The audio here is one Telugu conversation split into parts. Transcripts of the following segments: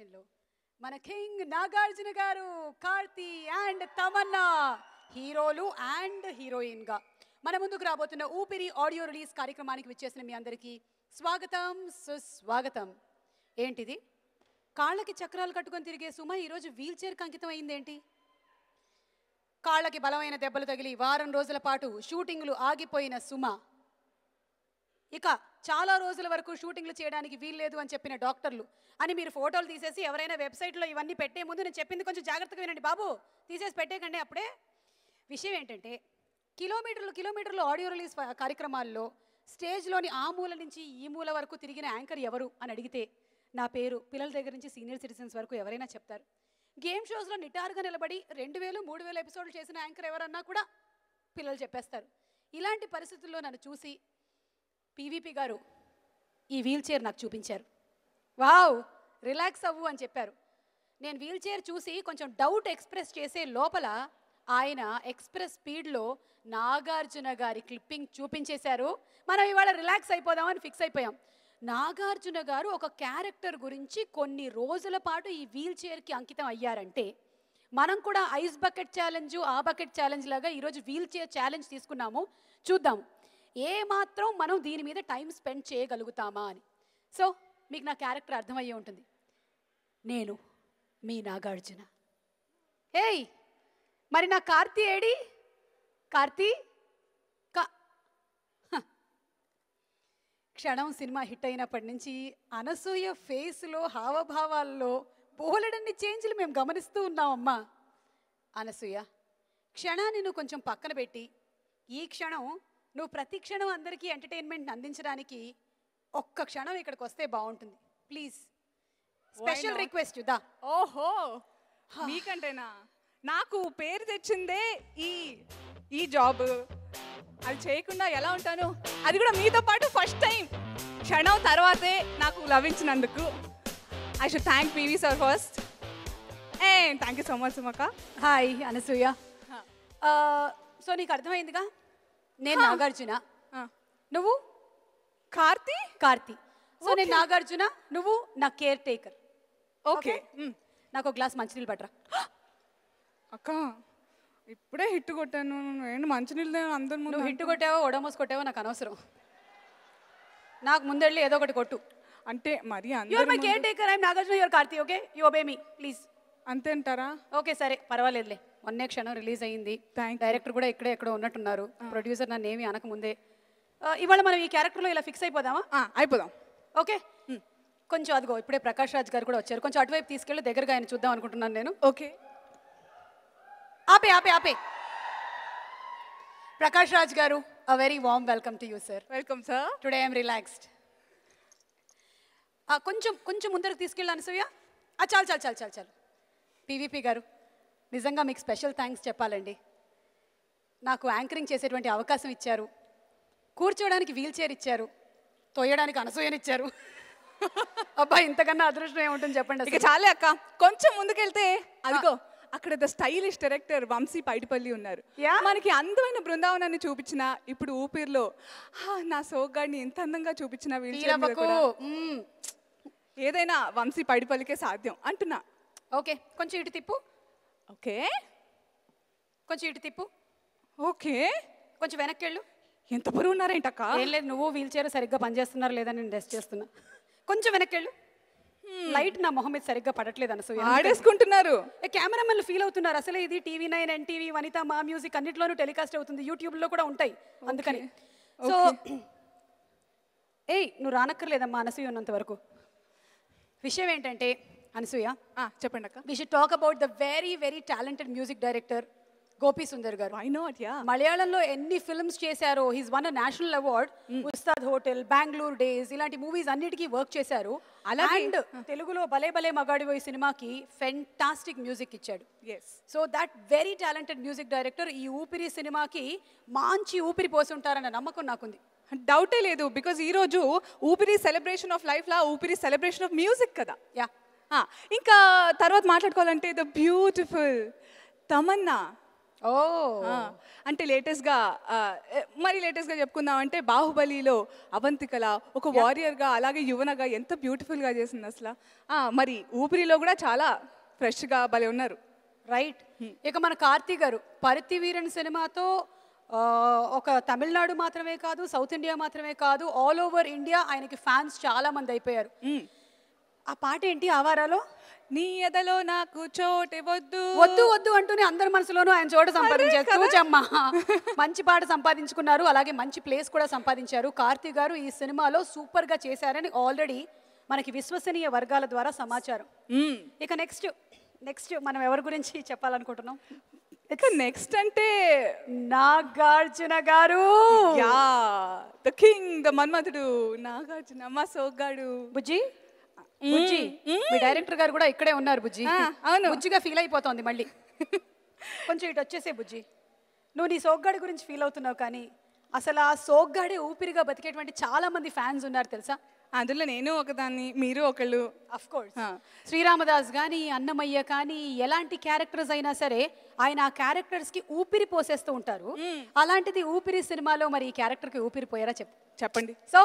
కాంపిటీషన్లో మన కింగ్ నాగార్జున గారు, కార్తీ అండ్ తమన్నా హీరోలు అండ్ హీరోయిన్గా మన ముందుకు రాబోతున్న ఊపిరి ఆడియో రిలీజ్ కార్యక్రమానికి విచ్చేసిన మీ అందరికీ స్వాగతం, సుస్వాగతం. ఏంటిది? కాళ్ళకి చక్రాలు కట్టుకొని తిరిగే సుమ ఈరోజు వీల్ చైర్కి అంకితం అయిందేంటి? కాళ్ళకి బలమైన దెబ్బలు తగిలి వారం రోజుల పాటు షూటింగ్లు ఆగిపోయిన సుమ ఇక చాలా రోజుల వరకు షూటింగ్లు చేయడానికి వీల్లేదు అని చెప్పిన డాక్టర్లు అని మీరు ఫోటోలు తీసేసి ఎవరైనా వెబ్సైట్లో ఇవన్నీ పెట్టే ముందు నేను చెప్పింది కొంచెం జాగ్రత్తగా వినండి బాబు, తీసేసి పెట్టేకండి. అప్పుడే విషయం ఏంటంటే కిలోమీటర్లు ఆడియో రిలీజ్ కార్యక్రమాల్లో స్టేజ్లోని ఆ మూల నుంచి ఈ మూల వరకు తిరిగిన యాంకర్ ఎవరు అని అడిగితే నా పేరు పిల్లల దగ్గర నుంచి సీనియర్ సిటిజన్స్ వరకు ఎవరైనా చెప్తారు. గేమ్ షోస్లో నిటారుగా నిలబడి 2000, 3000 ఎపిసోడ్లు చేసిన యాంకర్ ఎవరన్నా కూడా పిల్లలు చెప్పేస్తారు. ఇలాంటి పరిస్థితుల్లో నన్ను చూసి పీవీపీ గారు ఈ వీల్ చైర్ నాకు చూపించారు. వావ్, రిలాక్స్ అవ్వు అని చెప్పారు. నేను వీల్ చైర్ చూసి కొంచెం డౌట్ ఎక్స్ప్రెస్ చేసే లోపల ఆయన ఎక్స్ప్రెస్ స్పీడ్లో నాగార్జున గారి క్లిప్పింగ్ చూపించేశారు. మనం ఇవాళ రిలాక్స్ అయిపోదామని ఫిక్స్ అయిపోయాం. నాగార్జున గారు ఒక క్యారెక్టర్ గురించి కొన్ని రోజుల పాటు ఈ వీల్ చైర్కి అంకితం అయ్యారంటే మనం కూడా ఐస్ బకెట్ ఛాలెంజ్, ఆ బకెట్ ఛాలెంజ్ లాగా ఈరోజు వీల్ చైర్ ఛాలెంజ్ తీసుకున్నాము. చూద్దాం ఏ మాత్రం మనం దీని మీద టైం స్పెండ్ చేయగలుగుతామా అని. సో మీకు నా క్యారెక్టర్ అర్థమయ్యే ఉంటుంది. నేను మీ నాగార్జున. ఏయ్ మరి నా కార్తీ ఏడి? కార్తీ క్షణం సినిమా హిట్ అయినప్పటి నుంచి అనసూయ ఫేస్లో, హావభావాల్లో బోలెడన్ని చేంజ్లు మేము గమనిస్తూ ఉన్నామమ్మా. అనసూయ, క్షణాన్ని నువ్వు కొంచెం పక్కన పెట్టి ఈ క్షణం నువ్వు ప్రతి క్షణం అందరికీ ఎంటర్టైన్మెంట్ అందించడానికి ఒక్క క్షణం ఇక్కడికి వస్తే బాగుంటుంది ప్లీజ్. స్పెషల్ రిక్వెస్ట్ దా. ఓహో, మీకంటేనా? నాకు పేరు తెచ్చిందే ఈ జాబ్. అది చేయకుండా ఎలా ఉంటాను? అది కూడా మీతో పాటు ఫస్ట్ టైం. క్షణం తర్వాతే నాకు లభించినందుకు I should thank PV sir first. And thank you so much సుమక్క. హాయ్ అనసూయ. సో నీకు అర్థమైందిగా, నేను నాగార్జున, నువ్వు కార్తీ. కార్తీ. సో నేను నాగార్జున, నువ్వు నా కేర్ టేకర్. ఓకే, నాకు ఒక గ్లాస్ మంచినీళ్ళు పట్టరా. అక్క ఇప్పుడే హిట్ కొట్టాను. ఏంటి మంచినీళ్ళు అందరి ముందు? నువ్వు హిట్ కొట్టావో ఒడమోస్ కొట్టావో నాకు అనవసరం. నాకు ముందెళ్ళి ఏదో ఒకటి కొట్టు. అంటే మరి your my care taker, I'm Nagarjuna, your Karthi. Okay, you obey me please. అంతే అంటారా? ఓకే సరే, పర్వాలేదులే. మొన్నే క్షణం రిలీజ్ అయ్యింది. డైరెక్టర్ కూడా ఇక్కడే ఎక్కడో ఉన్నట్టున్నారు. ప్రొడ్యూసర్ నన్ను ఏమీ అనకముందే. ఇవాళ మనం ఈ క్యారెక్టర్లో ఇలా ఫిక్స్ అయిపోదామా? అయిపోదాం. ఓకే, కొంచెం అదిగో ఇప్పుడే ప్రకాష్ రాజ్ గారు కూడా వచ్చారు. కొంచెం అటువైపు తీసుకెళ్ళి దగ్గరగా ఆయన చూద్దాం అనుకుంటున్నాను నేను. ఓకే, ఆపే ఆపే ఆపే. ప్రకాష్ రాజ్ గారు, a very warm welcome to you sir. Welcome sir. Today I am relaxed. కొంచెం ముందరకు తీసుకెళ్ళి అనసూయ. చాలు. పీవీపీ గారు, నిజంగా మీకు స్పెషల్ థ్యాంక్స్ చెప్పాలండి. నాకు యాంకరింగ్ చేసేటువంటి అవకాశం ఇచ్చారు, కూర్చోవడానికి వీల్ చైర్ ఇచ్చారు, తోయడానికి అనసూయనిచ్చారు. అబ్బా, ఇంతకన్నా అదృష్టం ఏముంటుంది చెప్పండి. ఇక చాలే అక్క, కొంచెం ముందుకెళ్తే అదిగో అక్కడ the stylish director Vamshi Paidipally ఉన్నారు. మనకి అందమైన బృందావనాన్ని చూపించిన, ఇప్పుడు ఊపిరిలో నా సోగ్గాడిని ఎంత అందంగా చూపించిన ఏదైనా వంశీ పైడిపల్లికే సాధ్యం అంటున్నా. ఓకే, కొంచెం ఇటు తిప్పు. ఓకే, కొంచెం ఇటు తిప్పు. ఓకే, కొంచెం వెనక్కి వెళ్ళు. ఎంత బరువు ఉన్నారేంటక్క? ఏం లేదు, నువ్వు వీల్ చైర్ సరిగ్గా పనిచేస్తున్నారు లేదా నేను టెస్ట్ చేస్తున్నా. కొంచెం వెనక్కి వెళ్ళు. లైట్ నా మొహం మీద సరిగ్గా పడట్లేదు అనసూయ. ఆడేసుకుంటున్నారు. కెమెరామెన్లు ఫీల్ అవుతున్నారు. అసలే ఇది TV9, NTV, వనిత, మా మ్యూజిక్ అన్నిట్లోనూ టెలికాస్ట్ అవుతుంది, యూట్యూబ్లో కూడా ఉంటాయి అందుకని. సో నువ్వు రానక్కర్లేదమ్మా అనసూయ ఉన్నంత వరకు. విషయం ఏంటంటే అనసూయ, చెప్పండి అక్క. We should talk about the very very talented music director Gopi Sundar garu. I know it. Yeah, మలయాళంలో ఎన్ని ఫిల్మ్స్ చేశారో. He's won a national award. Ustad hotel, Bangalore days ఇలాంటి మూవీస్ అన్నిటికీ వర్క్ చేశారు. అండ్ తెలుగులో భలే భలే మగాడివోయ్ సినిమాకి ఫెంటాస్టిక్ మ్యూజిక్ ఇచ్చాడు. So that very talented music director ఈ ఊపిరి సినిమాకి మంచి ఊపిరి పోసి ఉంటారన్న నమ్మకం నాకుంది. డౌటే లేదు. బికాజ్ ఈ రోజు ఊపిరి సెలబ్రేషన్ ఆఫ్ లైఫ్ లా ఊపిరి సెలబ్రేషన్ ఆఫ్ మ్యూజిక్ కదా. యా, ఇంకా తర్వాత మాట్లాడుకోవాలంటే ద బ్యూటిఫుల్ తమన్నా. ఓ అంటే లేటెస్ట్గా మరి లేటెస్ట్గా చెప్పుకుందాం అంటే బాహుబలిలో అవంతికల ఒక వారియర్గా అలాగే యువనగా ఎంత బ్యూటిఫుల్గా చేసింది అసలు. మరి ఊపిరిలో కూడా చాలా ఫ్రెష్గా భలే ఉన్నారు. రైట్. ఇక మన కార్తీ గారు పరుత్తి వీరన్ సినిమాతో ఒక తమిళనాడు మాత్రమే కాదు, సౌత్ ఇండియా మాత్రమే కాదు, ఆల్ ఓవర్ ఇండియా ఆయనకి ఫ్యాన్స్ చాలా మంది అయిపోయారు. ఆ పాట ఏంటి ఆవారాలో? నీ ఎదలో నాకు చోటే వద్దు వద్దు వద్దు అంటూనే అందరి మనసులోనూ ఆయన చోట సంపాదించారు. చూచమ్మా, మంచి పాట సంపాదించుకున్నారు, అలాగే మంచి ప్లేస్ కూడా సంపాదించారు. కార్తీ గారు ఈ సినిమాలో సూపర్ గా చేశారని ఆల్రెడీ మనకి విశ్వసనీయ వర్గాల ద్వారా సమాచారం. ఇక నెక్స్ట్ మనం ఎవరి గురించి చెప్పాలనుకుంటున్నాం? ఇక నెక్స్ట్ అంటే నాగార్జున గారు. యా, ద కింగ్, ద మన్మథుడు నాగార్జున, మా సోగ్గాడు. బుజ్జి బుజ్జి, మీ డైరెక్టర్ గారు కూడా ఇక్కడే ఉన్నారు బుజ్జి. అవును, బుజ్జిగా ఫీల్ అయిపోతుంది మళ్ళీ. కొంచెం ఇటు వచ్చేసే బుజ్జి. నువ్వు నీ సోగ్గాడి గురించి ఫీల్ అవుతున్నావు, కానీ అసలు ఆ సోగ్గాడే ఊపిరిగా బతికేటువంటి చాలా మంది ఫ్యాన్స్ ఉన్నారు తెలుసా? అందులో నేను ఒకదాన్ని, మీరు ఒకళ్ళు. అఫ్ కోర్స్ శ్రీరామదాస్ కానీ, అన్నమయ్య కానీ, ఎలాంటి క్యారెక్టర్స్ అయినా సరే ఆయన ఆ క్యారెక్టర్స్ కి ఊపిరి పోసేస్తూ ఉంటారు. అలాంటిది ఊపిరి సినిమాలో మరి ఈ క్యారెక్టర్ కి ఊపిరి పోయారా చెప్పండి. సో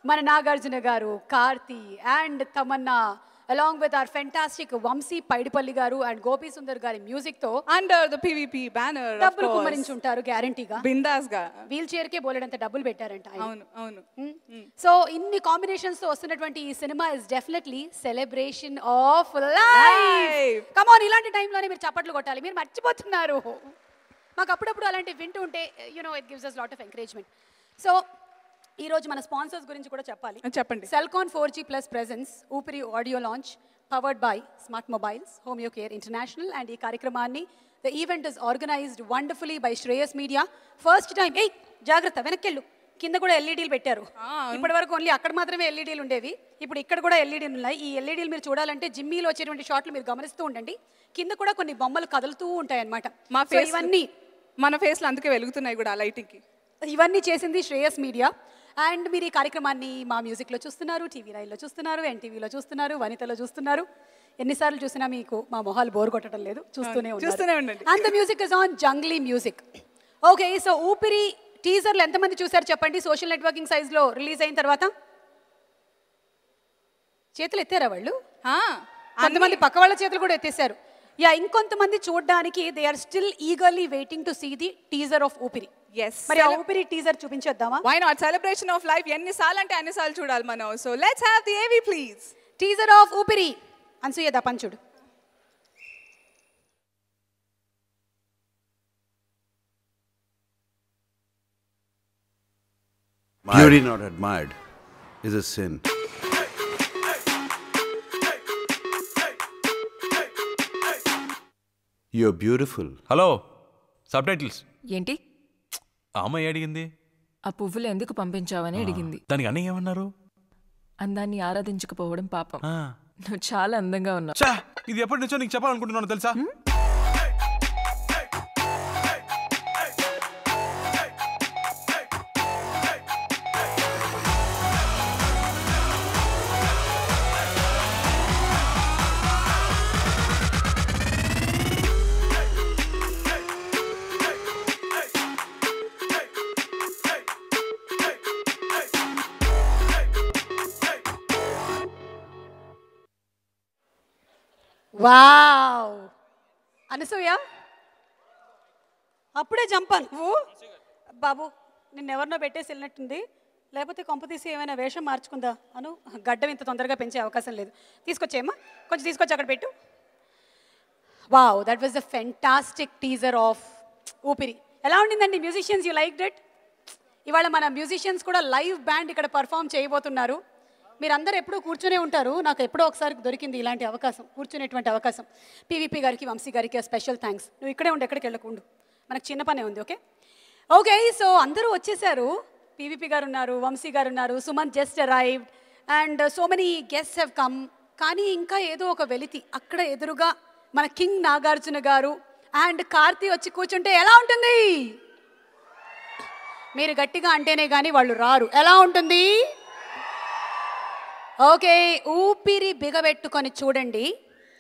మన Nagarjuna garu, Karthi and Tamannaah along with our fantastic Vamshi Paidipally garu and Gopi Sundar గారి మ్యూజిక్ తో అండర్ ద పివిపి బ్యానర్ డబ్బులు కుమ్మరించి ఉంటారు గ్యారంటీగా. బిందాస్ గా వీల్ చైర్ కే బోలెడంత డబ్బులు పెట్టారంట. అవును. సో ఇన్ని కాంబినేషన్స్ తో వస్తున్నటువంటి ఈ cinema is definitely celebration of life. Come on, ఇలాంటి టైంలోనే మీరు చప్పట్లు కొట్టాలి, మీరు మర్చిపోతున్నారు. మాకు అప్పుడప్పుడు అలాంటి వింటూ ఉంటే it gives us lot of encouragement. So ఈ రోజు మన స్పాన్సర్స్ గురించి కూడా చెప్పండి. సెల్కాన్ 4G Plus ప్రెజెన్స్ ఊపిరి audio launch powered by smart mobiles, homeo care international. And ఈ కార్యక్రమాన్ని the event is organised wonderfully by Shreyas media. First time జాగ్రత్త వెనక్కెళ్ళు, కింద కూడా ఎల్ఈడీలు పెట్టారు. ఇప్పటి వరకు ఓన్లీ అక్కడ మాత్రమే ఎల్ఈడీలు ఉండేవి, ఇప్పుడు ఇక్కడ కూడా ఎల్ఈడీలు ఉన్నాయి. ఈ ఎల్ఈడీలు మీరు చూడాలంటే జిమ్మీలో వచ్చేటువంటి షాట్లు మీరు గమనిస్తూ ఉండండి. కింద కూడా కొన్ని బొమ్మలు కదులుతూ ఉంటాయి అన్నమాట. ఇవన్నీ మన ఫేస్లో అందుకే వెలుగుతున్నాయి కూడా లైటింగ్కి. ఇవన్నీ చేసింది శ్రేయస్ మీడియా. అండ్ మీరు ఈ కార్యక్రమాన్ని మా మ్యూజిక్లో చూస్తున్నారు, టీవీ నైన్లో చూస్తున్నారు, ఎన్టీవీలో చూస్తున్నారు, వనితలో చూస్తున్నారు. ఎన్నిసార్లు చూసినా మీకు మా మొహాలు బోర్ కొట్టడం లేదు, చూస్తూనే ఉండండి. And the music is on Junglee music. Okay, so ఊపిరి టీజర్లు ఎంతమంది చూసారు చెప్పండి? సోషల్ నెట్వర్కింగ్ సైజ్లో రిలీజ్ అయిన తర్వాత చేతులు ఎత్తారా వాళ్ళు? కొంతమంది పక్క వాళ్ళ చేతులు కూడా ఎత్తేసారు. ఇంకొంతమంది చూడడానికి they are still eagerly waiting to see the teaser of Oopiri. మరి ఆ ఊపిరి టీజర్ చూపించేద్దామా? Why not? Celebration of life ఎన్నిసార్లు అంటే అన్నిసార్లు చూడాలి మనం. So let's have the AV please. Teaser of Oopiri. Anasuya the పంచుడు. Beauty not admired is a sin. You're beautiful. Hello, subtitles ఏంటి? ఆ అమ్మాయి అడిగింది ఆ పువ్వులు ఎందుకు పంపించావని అడిగింది. దానికి అన్నయ్య ఏమన్నారు? అందాన్ని ఆరాధించకపోవడం పాపం. నువ్వు చాలా అందంగా ఉన్నావు. చా, ఇది ఎప్పటి నుంచో నీకు చెప్పాలనుకుంటున్నాను తెలుసా? వావ్, అనసూయ అప్పుడే జంపా నువ్వు. బాబు నిన్నెవరినో పెట్టేసి వెళ్ళినట్టుంది, లేకపోతే కొంప తీసి ఏమైనా వేషం మార్చుకుందా అను? గడ్డం ఇంత తొందరగా పెంచే అవకాశం లేదు. తీసుకొచ్చేమ్మా, కొంచెం తీసుకొచ్చి అక్కడ పెట్టు. Wow, that was the fantastic teaser of ఊపిరి. ఎలా ఉండిందండి మ్యూజిషియన్స్? You like debt? ఇవాళ మన మ్యూజిషియన్స్ కూడా లైవ్ బ్యాండ్ ఇక్కడ పర్ఫామ్ చేయబోతున్నారు. మీరందరూ ఎప్పుడూ కూర్చునే ఉంటారు, నాకు ఎప్పుడో ఒకసారి దొరికింది ఇలాంటి అవకాశం, కూర్చునేటువంటి అవకాశం. పీవీపీ గారికి, వంశీ గారికి స్పెషల్ థ్యాంక్స్. నువ్వు ఇక్కడే ఉండి ఎక్కడికి వెళ్ళకుండు, మనకు చిన్న పనే ఉంది. ఓకే, సో అందరూ వచ్చేసారు. పీవీపీ గారు ఉన్నారు, వంశీ గారు ఉన్నారు, Sumanth just arrived and so many guests have come. కానీ ఇంకా ఏదో ఒక వెలితి. అక్కడ ఎదురుగా మన కింగ్ నాగార్జున గారు అండ్ కార్తీ వచ్చి కూర్చుంటే ఎలా ఉంటుంది? మీరు గట్టిగా అంటేనే కానీ వాళ్ళు రారు. ఎలా ఉంటుంది? ఓకే, ఊపిరి బిగబెట్టుకొని చూడండి,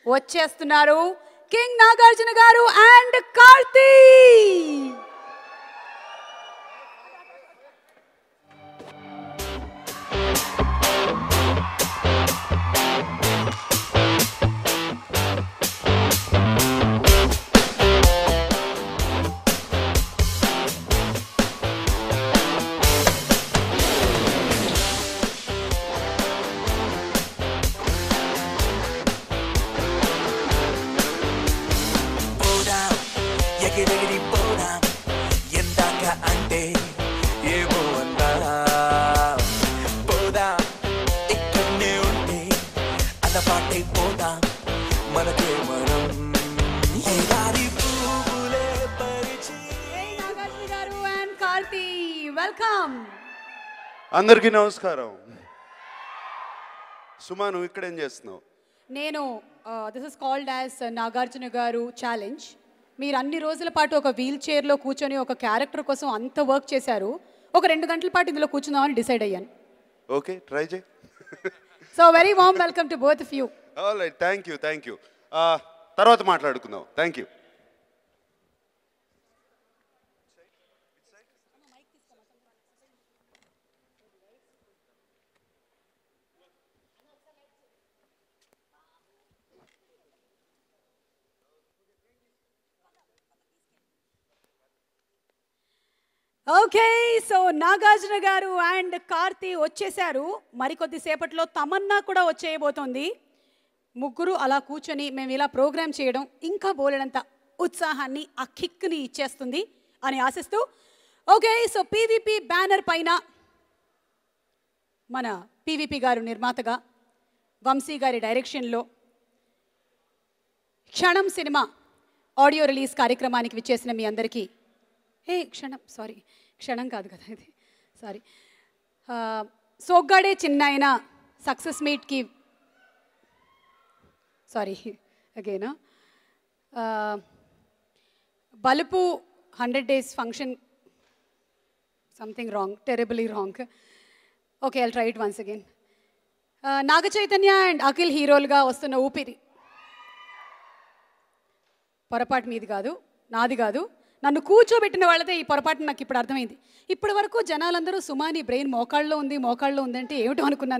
వచ్చేస్తున్నారు king Nagarjuna garu and Karthi. Welcome. అందరికీ నమస్కారం. సుమా, నువ్వు ఇక్కడ ఏం చేస్తున్నావు? నేను this is called as Nagarjuna గారు ఛాలెంజ్. మీరు అన్ని రోజుల పాటు ఒక వీల్ చైర్లో కూర్చొని ఒక క్యారెక్టర్ కోసం అంత వర్క్ చేశారు. ఒక 2 గంటల పాటు ఇందులో కూర్చుందామని డిసైడ్ అయ్యాను. ఓకే, ట్రై చేయి. So very warm welcome to both of you. Alright, thank you. తర్వాత మాట్లాడుకుందాం. Thank you. Okay, so Nagarjuna garu and Karthi వచ్చేసారు. మరికొద్ది సేపట్లో తమన్నా కూడా వచ్చేయబోతోంది. ముగ్గురు అలా కూర్చొని మేము ఇలా ప్రోగ్రామ్ చేయడం ఇంకా బోలెడంత ఉత్సాహాన్ని, ఆ కిక్ని ఇచ్చేస్తుంది అని ఆశిస్తూ, ఓకే, సో పీవీపీ బ్యానర్ పైన మన పీవీపీ గారు నిర్మాతగా, వంశీ గారి డైరెక్షన్లో క్షణం సినిమా ఆడియో రిలీజ్ కార్యక్రమానికి విచ్చేసిన మీ అందరికీ, క్షణం కాదు కదా ఇది, సారీ, సోగ్గాడే చిన్నాయన success మీట్కి, sorry అగైనా, Balupu 100 days function, something wrong, terribly wrong. Okay, I'll try it once again. Naga Chaitanya and Akhil హీరోలుగా వస్తున్న ఊపిరి, పొరపాటు మీది కాదు, నాది కాదు, నన్ను కూర్చోబెట్టిన వాళ్ళదే ఈ పొరపాటు నాకు ఇప్పుడు అర్థమైంది. ఇప్పటి వరకు జనాలందరూ సుమాని బ్రెయిన్ మోకాళ్ళలో ఉంది అంటే ఏమిటో అనుకున్నాను.